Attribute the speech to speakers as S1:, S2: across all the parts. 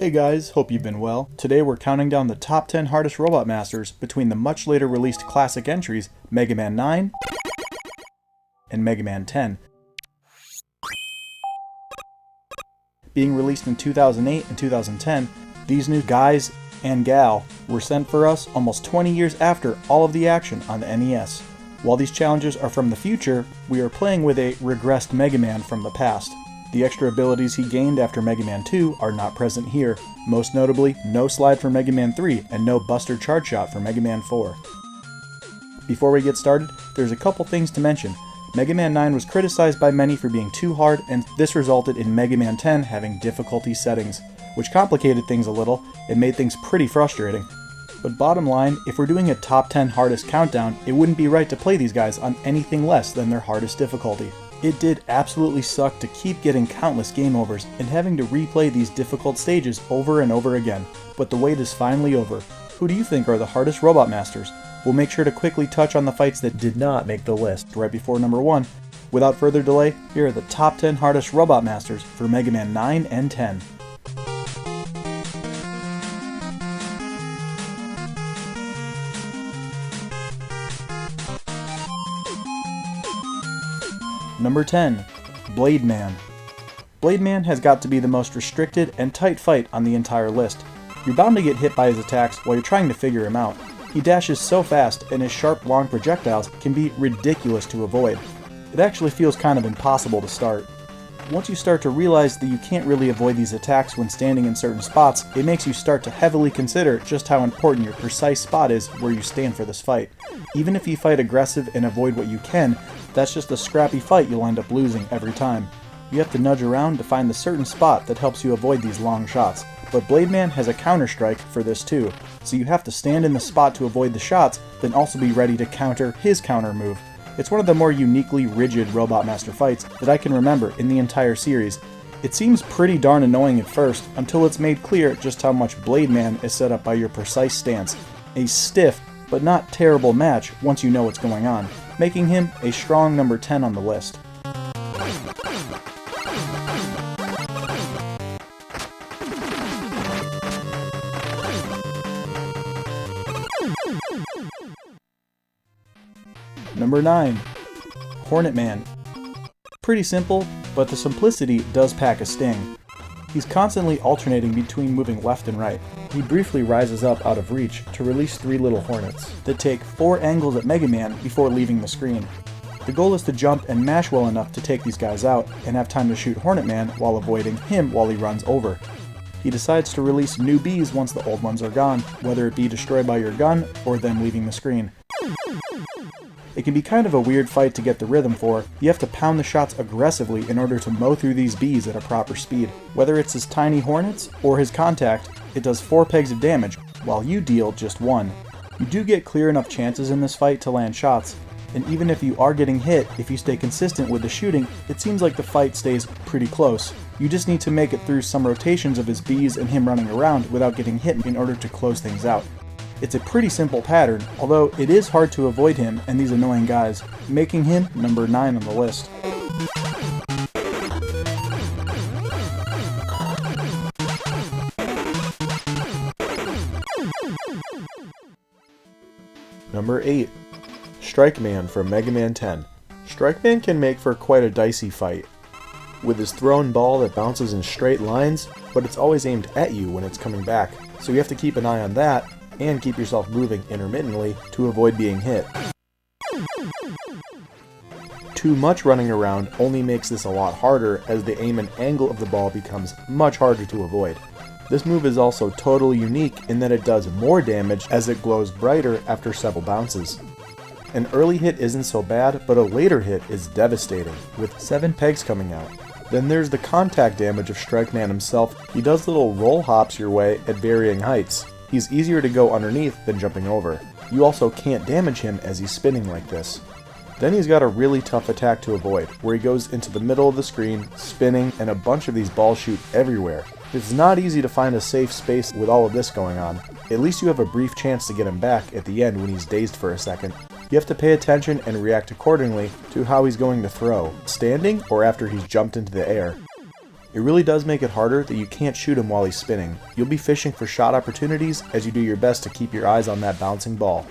S1: Hey guys, hope you've been well. Today we're counting down the top 10 hardest Robot Masters between the much later released classic entries Mega Man 9 and Mega Man 10. Being released in 2008 and 2010, these new guys and gal were sent for us almost 20 years after all of the action on the NES. While these challenges are from the future, we are playing with a regressed Mega Man from the past. The extra abilities he gained after Mega Man 2 are not present here, most notably no slide for Mega Man 3 and no Buster Charge Shot for Mega Man 4. Before we get started, there's a couple things to mention. Mega Man 9 was criticized by many for being too hard, and this resulted in Mega Man 10 having difficulty settings, which complicated things a little and made things pretty frustrating. But bottom line, if we're doing a top 10 hardest countdown, it wouldn't be right to play these guys on anything less than their hardest difficulty. It did absolutely suck to keep getting countless game overs and having to replay these difficult stages over and over again, but the wait is finally over. Who do you think are the hardest Robot Masters? We'll make sure to quickly touch on the fights that did not make the list right before number 1. Without further delay, here are the top 10 hardest Robot Masters for Mega Man 9 and 10. Number 10. Blade Man. Blade Man has got to be the most restricted and tight fight on the entire list. You're bound to get hit by his attacks while you're trying to figure him out. He dashes so fast and his sharp long projectiles can be ridiculous to avoid. It actually feels kind of impossible to start. Once you start to realize that you can't really avoid these attacks when standing in certain spots, it makes you start to heavily consider just how important your precise spot is where you stand for this fight. Even if you fight aggressive and avoid what you can, that's just a scrappy fight you'll end up losing every time. You have to nudge around to find the certain spot that helps you avoid these long shots, but Blade Man has a counter strike for this too, so you have to stand in the spot to avoid the shots, then also be ready to counter his counter move. It's one of the more uniquely rigid Robot Master fights that I can remember in the entire series. It seems pretty darn annoying at first, until it's made clear just how much Blade Man is set up by your precise stance. A stiff, but not terrible match once you know what's going on, making him a strong number 10 on the list. Number 9. Hornet Man. Pretty simple, but the simplicity does pack a sting. He's constantly alternating between moving left and right. He briefly rises up out of reach to release 3 little hornets that take 4 angles at Mega Man before leaving the screen. The goal is to jump and mash well enough to take these guys out and have time to shoot Hornet Man while avoiding him while he runs over. He decides to release new bees once the old ones are gone, whether it be destroyed by your gun or them leaving the screen. It can be kind of a weird fight to get the rhythm for. You have to pound the shots aggressively in order to mow through these bees at a proper speed. Whether it's his tiny hornets or his contact, it does 4 pegs of damage, while you deal just 1. You do get clear enough chances in this fight to land shots, and even if you are getting hit, if you stay consistent with the shooting, it seems like the fight stays pretty close. You just need to make it through some rotations of his bees and him running around without getting hit in order to close things out. It's a pretty simple pattern, although it is hard to avoid him and these annoying guys, making him number 9 on the list. Number 8. Strike Man from Mega Man 10. Strike Man can make for quite a dicey fight, with his thrown ball that bounces in straight lines, but it's always aimed at you when it's coming back, so you have to keep an eye on that and keep yourself moving intermittently to avoid being hit. Too much running around only makes this a lot harder, as the aim and angle of the ball becomes much harder to avoid. This move is also totally unique in that it does more damage as it glows brighter after several bounces. An early hit isn't so bad, but a later hit is devastating, with 7 pegs coming out. Then there's the contact damage of Strike Man himself. He does little roll hops your way at varying heights. He's easier to go underneath than jumping over. You also can't damage him as he's spinning like this. Then he's got a really tough attack to avoid, where he goes into the middle of the screen, spinning, and a bunch of these balls shoot everywhere. It's not easy to find a safe space with all of this going on. At least you have a brief chance to get him back at the end when he's dazed for a second. You have to pay attention and react accordingly to how he's going to throw, standing or after he's jumped into the air. It really does make it harder that you can't shoot him while he's spinning. You'll be fishing for shot opportunities as you do your best to keep your eyes on that bouncing ball.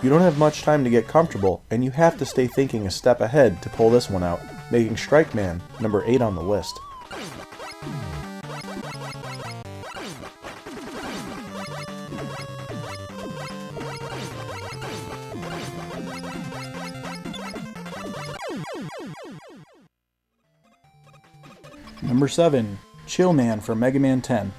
S1: You don't have much time to get comfortable, and you have to stay thinking a step ahead to pull this one out, making Strike Man number 8 on the list. Number 7. Chill Man from Mega Man 10.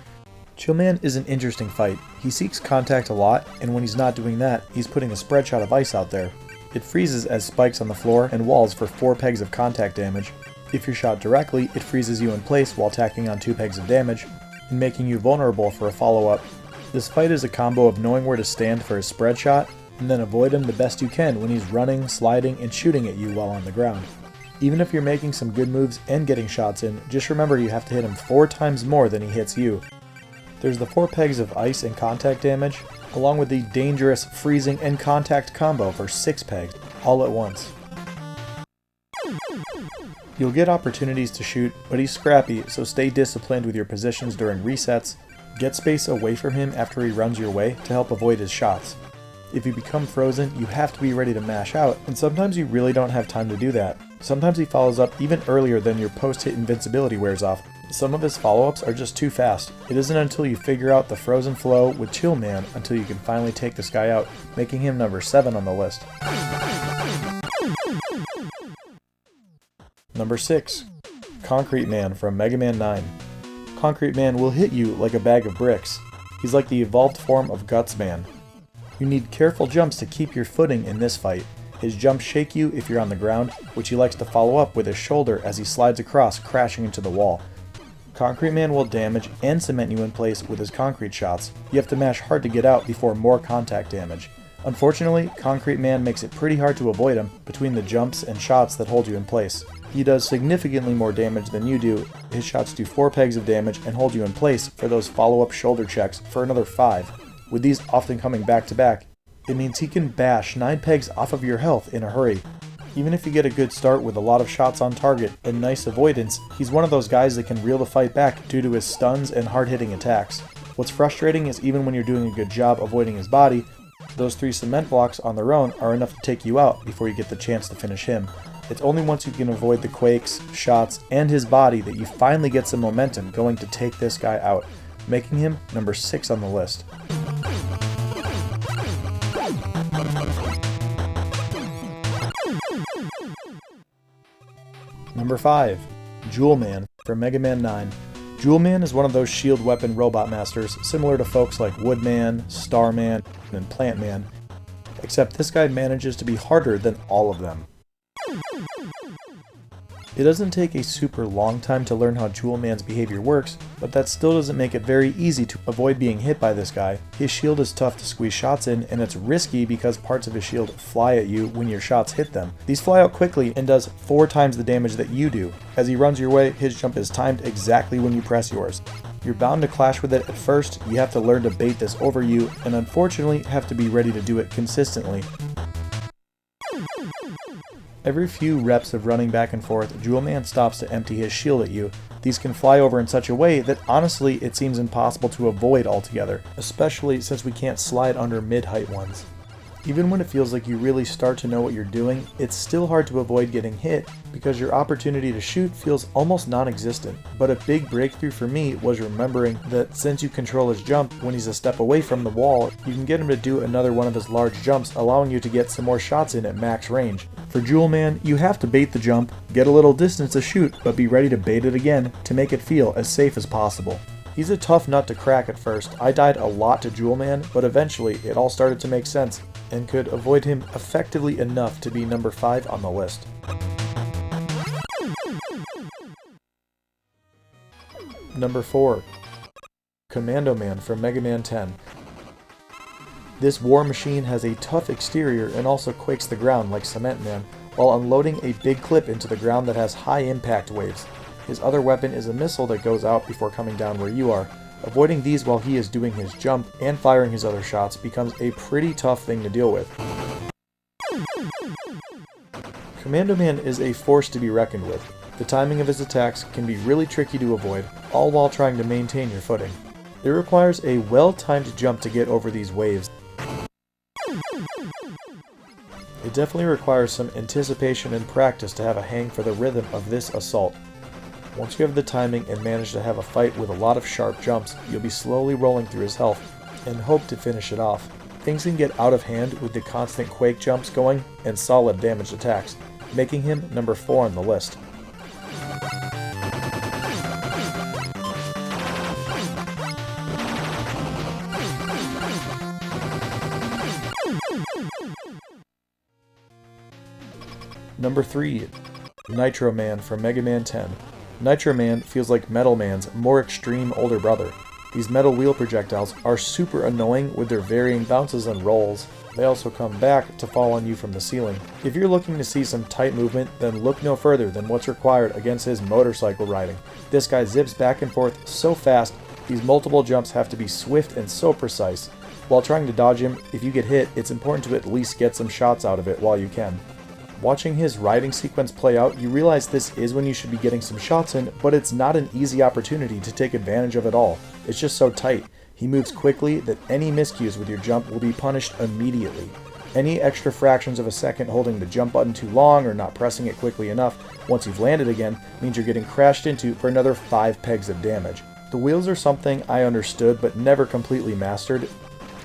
S1: Chill Man is an interesting fight. He seeks contact a lot, and when he's not doing that, he's putting a spread shot of ice out there. It freezes as spikes on the floor and walls for 4 pegs of contact damage. If you're shot directly, it freezes you in place while tacking on 2 pegs of damage, and making you vulnerable for a follow-up. This fight is a combo of knowing where to stand for a spread shot, and then avoid him the best you can when he's running, sliding, and shooting at you while on the ground. Even if you're making some good moves and getting shots in, just remember you have to hit him 4 times more than he hits you. There's the 4 pegs of ice and contact damage, along with the dangerous freezing and contact combo for 6 pegs, all at once. You'll get opportunities to shoot, but he's scrappy, so stay disciplined with your positions during resets. Get space away from him after he runs your way to help avoid his shots. If you become frozen, you have to be ready to mash out, and sometimes you really don't have time to do that. Sometimes he follows up even earlier than your post-hit invincibility wears off. Some of his follow-ups are just too fast. It isn't until you figure out the frozen flow with Chill Man until you can finally take this guy out, making him number 7 on the list. Number 6. Concrete Man from Mega Man 9. Concrete Man will hit you like a bag of bricks. He's like the evolved form of Guts Man. You need careful jumps to keep your footing in this fight. His jumps shake you if you're on the ground, which he likes to follow up with his shoulder as he slides across, crashing into the wall. Concrete Man will damage and cement you in place with his concrete shots. You have to mash hard to get out before more contact damage. Unfortunately, Concrete Man makes it pretty hard to avoid him between the jumps and shots that hold you in place. He does significantly more damage than you do. His shots do 4 pegs of damage and hold you in place for those follow-up shoulder checks for another 5. With these often coming back to back, it means he can bash 9 pegs off of your health in a hurry. Even if you get a good start with a lot of shots on target and nice avoidance, he's one of those guys that can reel the fight back due to his stuns and hard-hitting attacks. What's frustrating is even when you're doing a good job avoiding his body, those 3 cement blocks on their own are enough to take you out before you get the chance to finish him. It's only once you can avoid the quakes, shots, and his body that you finally get some momentum going to take this guy out, making him number 6 on the list. Number 5. Jewel Man from Mega Man 9. Jewel Man is one of those shield weapon robot masters similar to folks like Woodman, Starman, and Plant Man, except this guy manages to be harder than all of them. It doesn't take a super long time to learn how Jewel Man's behavior works, but that still doesn't make it very easy to avoid being hit by this guy. His shield is tough to squeeze shots in, and it's risky because parts of his shield fly at you when your shots hit them. These fly out quickly and does 4 times the damage that you do. As he runs your way, his jump is timed exactly when you press yours. You're bound to clash with it at first, you have to learn to bait this over you, and unfortunately have to be ready to do it consistently. Every few reps of running back and forth, Jewel Man stops to empty his shield at you. These can fly over in such a way that honestly it seems impossible to avoid altogether, especially since we can't slide under mid-height ones. Even when it feels like you really start to know what you're doing, it's still hard to avoid getting hit because your opportunity to shoot feels almost non-existent. But a big breakthrough for me was remembering that since you control his jump, when he's a step away from the wall, you can get him to do another one of his large jumps, allowing you to get some more shots in at max range. For Jewel Man, you have to bait the jump, get a little distance to shoot, but be ready to bait it again to make it feel as safe as possible. He's a tough nut to crack at first. I died a lot to Jewel Man, but eventually it all started to make sense, and could avoid him effectively enough to be number 5 on the list. Number 4. Commando Man from Mega Man 10. This war machine has a tough exterior and also quakes the ground like Cement Man, while unloading a big clip into the ground that has high impact waves. His other weapon is a missile that goes out before coming down where you are. Avoiding these while he is doing his jump and firing his other shots becomes a pretty tough thing to deal with. Commando Man is a force to be reckoned with. The timing of his attacks can be really tricky to avoid, all while trying to maintain your footing. It requires a well-timed jump to get over these waves. It definitely requires some anticipation and practice to have a hang for the rhythm of this assault. Once you have the timing and manage to have a fight with a lot of sharp jumps, you'll be slowly rolling through his health and hope to finish it off. Things can get out of hand with the constant quake jumps going and solid damaged attacks, making him number 4 on the list. Number 3. Nitro Man from Mega Man 10. Nitro Man feels like Metal Man's more extreme older brother. These metal wheel projectiles are super annoying with their varying bounces and rolls. They also come back to fall on you from the ceiling. If you're looking to see some tight movement, then look no further than what's required against his motorcycle riding. This guy zips back and forth so fast, these multiple jumps have to be swift and so precise. While trying to dodge him, if you get hit, it's important to at least get some shots out of it while you can. Watching his riding sequence play out, you realize this is when you should be getting some shots in, but it's not an easy opportunity to take advantage of at all. It's just so tight. He moves quickly that any miscues with your jump will be punished immediately. Any extra fractions of a second holding the jump button too long or not pressing it quickly enough once you've landed again means you're getting crashed into for another 5 pegs of damage. The wheels are something I understood but never completely mastered.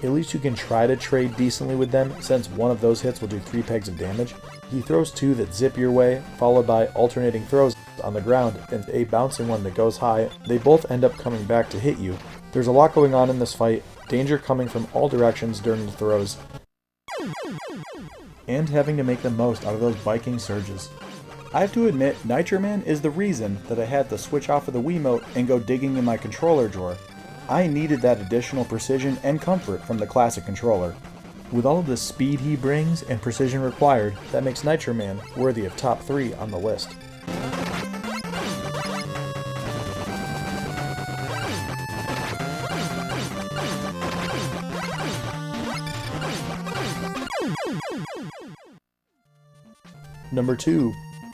S1: At least you can try to trade decently with them, since one of those hits will do 3 pegs of damage. He throws 2 that zip your way, followed by alternating throws on the ground and a bouncing one that goes high. They both end up coming back to hit you. There's a lot going on in this fight, danger coming from all directions during the throws, and having to make the most out of those biking surges. I have to admit, Nitro Man is the reason that I had to switch off of the Wiimote and go digging in my controller drawer. I needed that additional precision and comfort from the classic controller. With all of the speed he brings and precision required, that makes Nitro Man worthy of top 3 on the list. Number 2.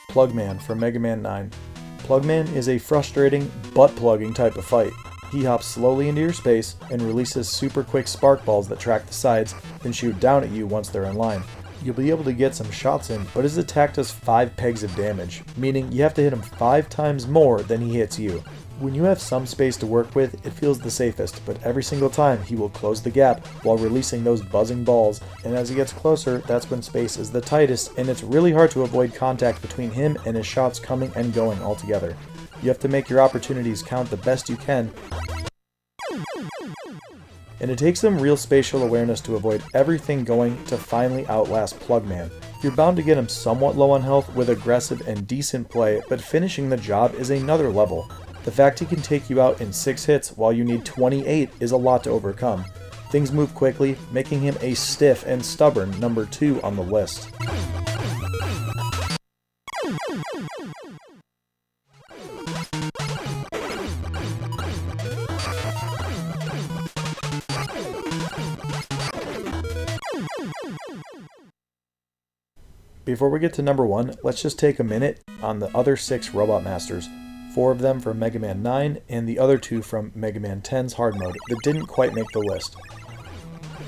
S1: Plugman from Mega Man 9. Plugman is a frustrating, butt-plugging type of fight. He hops slowly into your space and releases super quick spark balls that track the sides, then shoot down at you once they're in line. You'll be able to get some shots in, but his attack does 5 pegs of damage, meaning you have to hit him 5 times more than he hits you. When you have some space to work with, it feels the safest, but every single time he will close the gap while releasing those buzzing balls, and as he gets closer, that's when space is the tightest, and it's really hard to avoid contact between him and his shots coming and going altogether. You have to make your opportunities count the best you can, and it takes some real spatial awareness to avoid everything going to finally outlast Plugman. You're bound to get him somewhat low on health with aggressive and decent play, but finishing the job is another level. The fact he can take you out in 6 hits while you need 28 is a lot to overcome. Things move quickly, making him a stiff and stubborn number 2 on the list. Before we get to number 1, let's just take a minute on the other 6 Robot Masters. 4 of them from Mega Man 9, and the other 2 from Mega Man 10's hard mode that didn't quite make the list.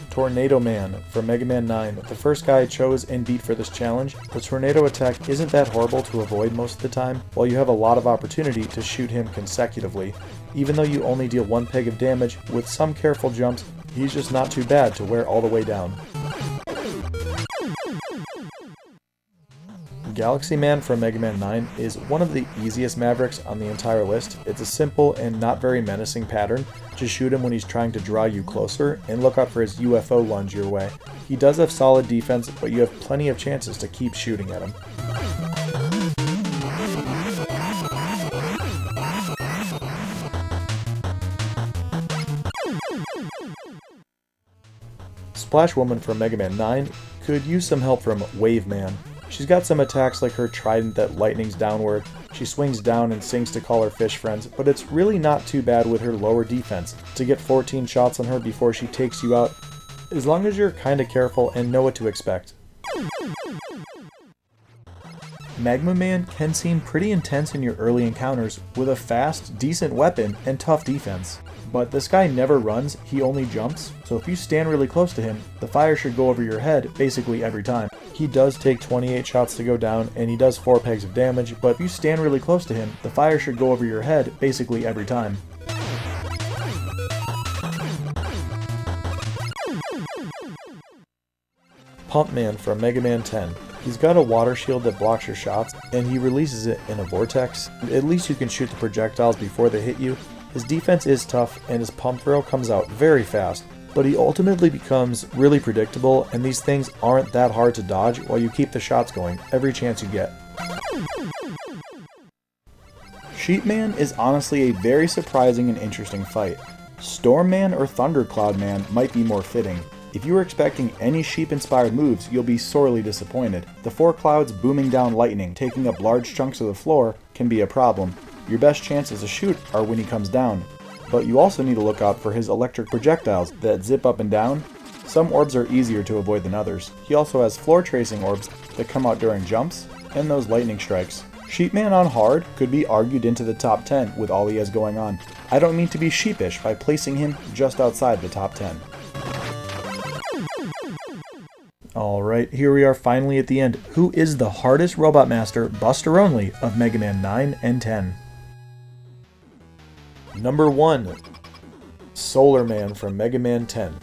S1: Tornado Man from Mega Man 9, the first guy I chose and beat for this challenge. The tornado attack isn't that horrible to avoid most of the time, while you have a lot of opportunity to shoot him consecutively. Even though you only deal 1 peg of damage, with some careful jumps, he's just not too bad to wear all the way down. Galaxy Man from Mega Man 9 is one of the easiest Mavericks on the entire list. It's a simple and not very menacing pattern. Just shoot him when he's trying to draw you closer, and look out for his UFO lunge your way. He does have solid defense, but you have plenty of chances to keep shooting at him. Splash Woman from Mega Man 9 could use some help from Wave Man. She's got some attacks like her trident that lightnings downward. She swings down and sings to call her fish friends, but it's really not too bad with her lower defense to get 14 shots on her before she takes you out, as long as you're kinda careful and know what to expect. Magma Man can seem pretty intense in your early encounters with a fast, decent weapon and tough defense. But this guy never runs, he only jumps, so if you stand really close to him, the fire should go over your head basically every time. He does take 28 shots to go down, and he does 4 pegs of damage, but if you stand really close to him, the fire should go over your head basically every time. Pump Man from Mega Man 10. He's got a water shield that blocks your shots, and he releases it in a vortex. At least you can shoot the projectiles before they hit you. His defense is tough, and his pump throw comes out very fast, but he ultimately becomes really predictable, and these things aren't that hard to dodge while you keep the shots going every chance you get. Sheep Man is honestly a very surprising and interesting fight. Storm Man or Thundercloud Man might be more fitting. If you were expecting any sheep-inspired moves, you'll be sorely disappointed. The 4 clouds booming down lightning, taking up large chunks of the floor, can be a problem. Your best chances to shoot are when he comes down. But you also need to look out for his electric projectiles that zip up and down. Some orbs are easier to avoid than others. He also has floor tracing orbs that come out during jumps, and those lightning strikes. Sheepman on hard could be argued into the top 10 with all he has going on. I don't mean to be sheepish by placing him just outside the top 10. Alright, here we are finally at the end. Who is the hardest Robot Master, Buster Only, of Mega Man 9 and 10? Number 1. Solar Man from Mega Man 10.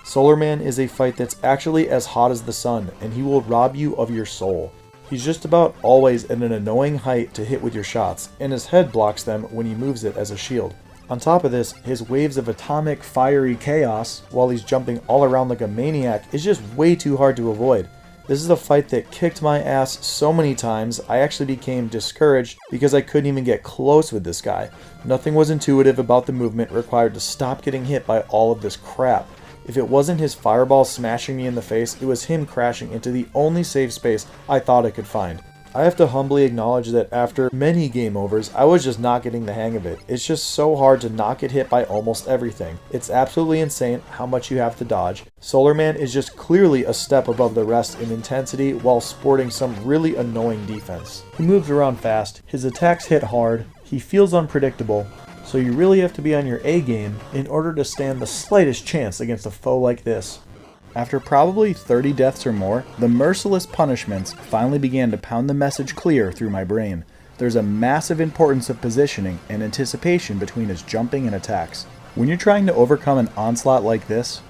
S1: Solar Man is a fight that's actually as hot as the sun, and he will rob you of your soul. He's just about always at an annoying height to hit with your shots, and his head blocks them when he moves it as a shield. On top of this, his waves of atomic, fiery chaos, while he's jumping all around like a maniac, is just way too hard to avoid. This is a fight that kicked my ass so many times, I actually became discouraged because I couldn't even get close with this guy. Nothing was intuitive about the movement required to stop getting hit by all of this crap. If it wasn't his fireball smashing me in the face, it was him crashing into the only safe space I thought I could find. I have to humbly acknowledge that after many game overs, I was just not getting the hang of it. It's just so hard to not get hit by almost everything. It's absolutely insane how much you have to dodge. Solar Man is just clearly a step above the rest in intensity while sporting some really annoying defense. He moves around fast, his attacks hit hard, he feels unpredictable, so you really have to be on your A game in order to stand the slightest chance against a foe like this. After probably 30 deaths or more, the merciless punishments finally began to pound the message clear through my brain. There's a massive importance of positioning and anticipation between his jumping and attacks. When you're trying to overcome an onslaught like this,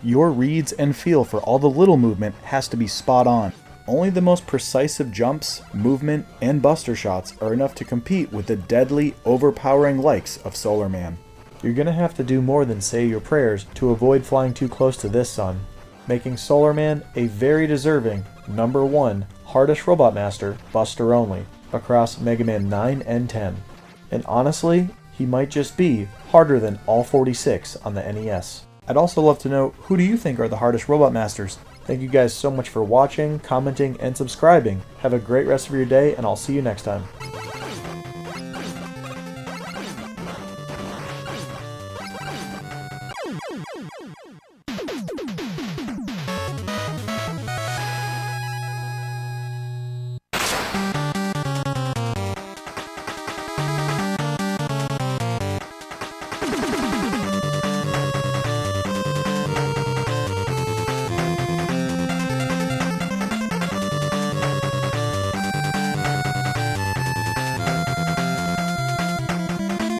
S1: your reads and feel for all the little movement has to be spot on. Only the most precise of jumps, movement, and buster shots are enough to compete with the deadly, overpowering likes of Solar Man. You're gonna have to do more than say your prayers to avoid flying too close to this sun, making Solar Man a very deserving number 1 hardest Robot Master, Buster Only, across Mega Man 9 and 10. And honestly, he might just be harder than all 46 on the NES. I'd also love to know, who do you think are the hardest Robot Masters? Thank you guys so much for watching, commenting, and subscribing. Have a great rest of your day, and I'll see you next time.